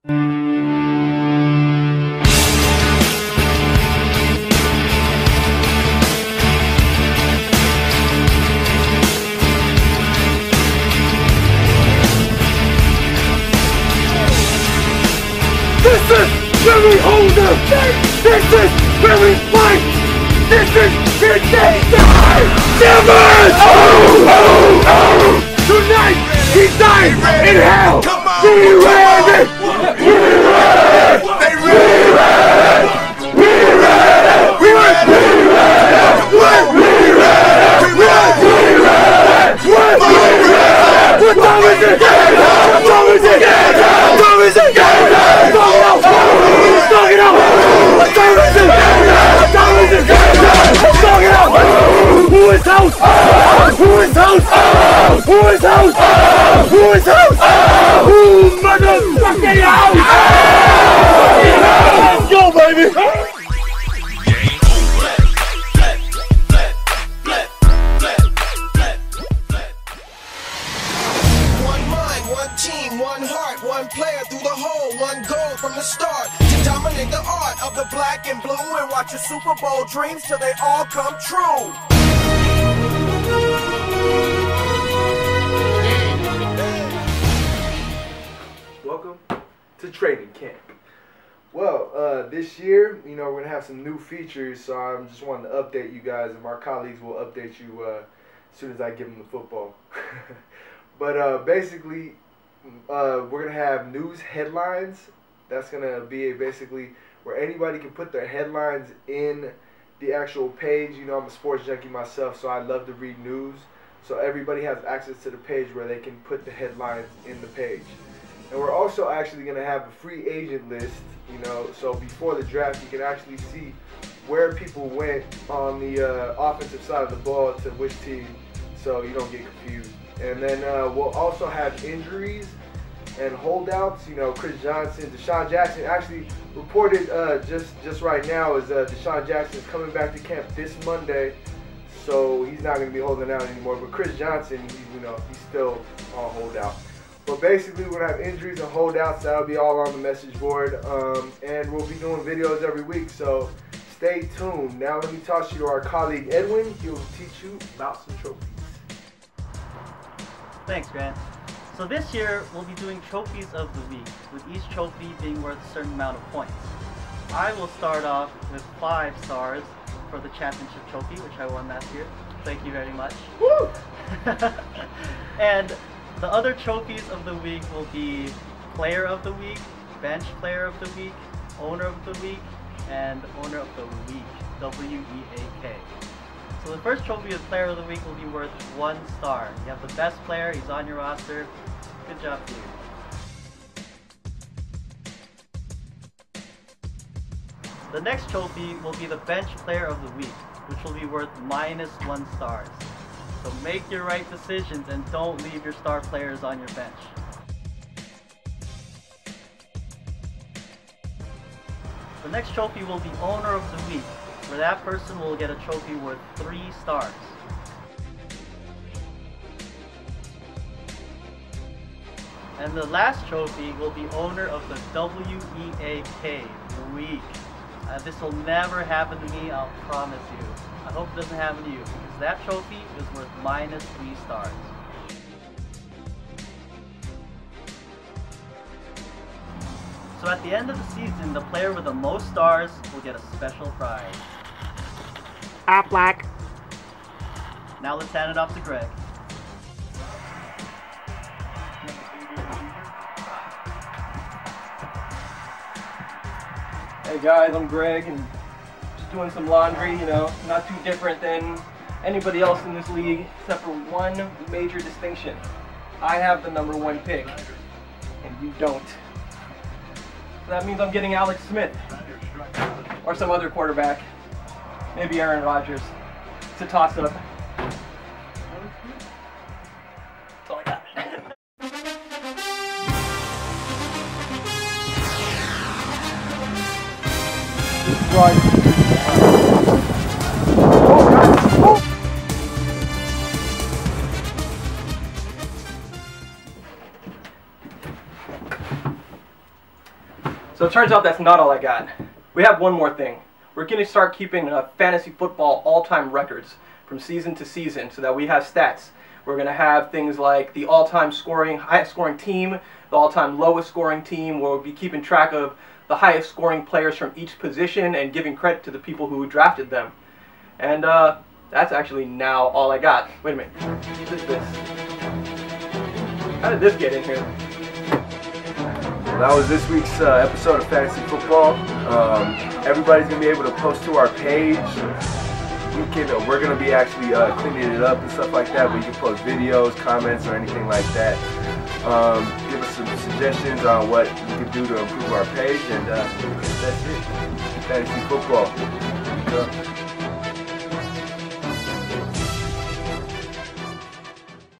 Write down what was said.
This is where we hold them! This is where we fight! This is where they die! Never! Tonight, he died in hell! We ran it! We ran it! We ran it! We ran it! We ran it! We ran it! What time is it? What time is it? What time is it? Knock it out! What time is it? What time is it? Knock it out! Who is house? Who is house? Who is house? Who is house? Who motherfucking house? Let's go, baby! One heart, one player through the hole, one goal from the start to dominate the art of the black and blue and watch your Super Bowl dreams till they all come true. Welcome to training camp. Well, this year, we're going to have some new features, so I'm just wanting to update you guys, and my colleagues will update you as soon as I give them the football. But basically, we're going to have news headlines. That's going to be basically where anybody can put their headlines in the actual page. I'm a sports junkie myself, so I love to read news. So everybody has access to the page where they can put the headlines in the page. And we're also actually going to have a free agent list, so before the draft you can actually see where people went on the offensive side of the ball to which team, so you don't get confused. And then we'll also have injuries and holdouts. Chris Johnson, Deshaun Jackson actually reported just right now is Deshaun Jackson is coming back to camp this Monday, so he's not going to be holding out anymore. But Chris Johnson, he's still on holdout. But basically, we're going to have injuries and holdouts. That'll be all on the message board, and we'll be doing videos every week. So stay tuned. Now let me toss you to our colleague Edwin. He'll teach you about some trophies. Thanks, Grant. So this year, we'll be doing trophies of the week, with each trophy being worth a certain amount of points. I will start off with 5 stars for the championship trophy, which I won last year. Thank you very much. Woo! And the other trophies of the week will be Player of the Week, Bench Player of the Week, Owner of the Week, and Owner of the Week, W-E-A-K. So the first trophy of Player of the Week will be worth 1 star. You have the best player, he's on your roster. Good job to you. The next trophy will be the Bench Player of the Week, which will be worth -1 stars. So make your right decisions and don't leave your star players on your bench. The next trophy will be Owner of the Week, where that person will get a trophy worth 3 stars. And the last trophy will be Owner of the W-E-A-K Week. This will never happen to me, I'll promise you. I hope it doesn't happen to you, because that trophy is worth -3 stars. So at the end of the season, the player with the most stars will get a special prize. Black. Now let's hand it off to Greg. Hey guys, I'm Greg, and just doing some laundry, not too different than anybody else in this league, except for one major distinction. I have the #1 pick, and you don't. So that means I'm getting Alex Smith, or some other quarterback, maybe Aaron Rodgers. It's a toss-up. That's all I got. So it turns out that's not all I got. We have one more thing. We're going to start keeping fantasy football all-time records from season to season so that we have stats. We're going to have things like the all-time highest scoring team, the all-time lowest scoring team, where we'll be keeping track of the highest scoring players from each position and giving credit to the people who drafted them. And that's actually now all I got. Wait a minute. What is this? How did this get in here? That was this week's episode of Fantasy Football. Everybody's going to be able to post to our page. We're going to be actually cleaning it up and stuff like that, but you can post videos, comments, or anything like that. Give us some suggestions on what we can do to improve our page, and that's it. Fantasy Football.